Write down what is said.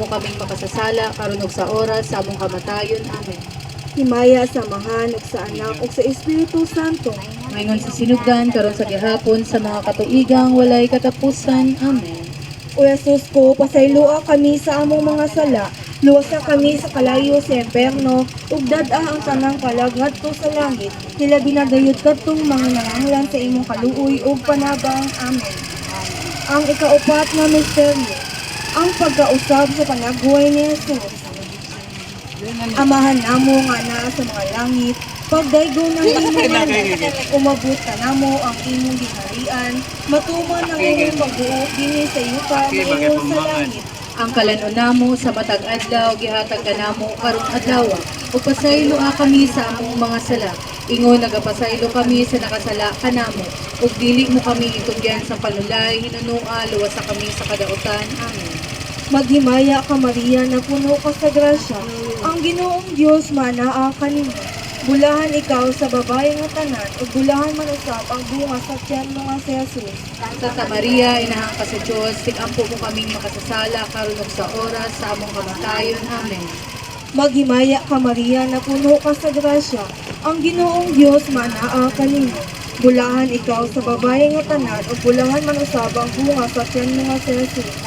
mo kaming makasasala karon ug sa oras sa among kamatayon. Amen. Himaya sa Amahan ug sa Anak ug sa Espiritu Santo. Ngayon sa sinugdan karon sa gihapon sa mga katuigang walay katapusan. Amen. O Jesus ko, pasayloa kami sa among mga sala, luwasa kami sa kalayo sa impyerno, ug dad-a ang tanang kalag ngadto sa langit, hilabi na gayud kadtong mga nanganglan sa imong kaluoy ug panabang. Amen. Ang ikaupat nga misteryo, ang pagkausab sa panaghuway ni Jesus. Amahan namo nga naa sa mga langit, pagdaygo ng imong langit, umabot ka namo ang imong ginharian, matuman ang imong pagbuot dinhi sa yuta ngayon sa langit. Ang kalanon namo sa matag adlaw gihatag kanamo karong adlaw ug pasaylo kami sa among mga sala. Ingon nagapasaylo kami sa nakasala kanamo ug dili mo kami itugyan sa palulay hinunua luwasa kami sa kadautan. Amen. Maghimaya ka Maria na puno ka sa grasya, ang Ginoong Dios manaa kanimo. Bulahan ikaw sa babae nga tanan ug bulahan man usab ang bunga sa tiyan mo nga si Jesus. Santa Maria, inahang ka sa Diyos, tigampo mo kaming makasasala karon ug sa oras sa among kamatayon. Amen. Maghimaya ka Maria na puno ka sa grasya, ang Ginoong Dios manaa kanimo. Bulahan ikaw sa babae nga tanan ug bulahan man usab ang bunga sa tiyan mo nga si Jesus.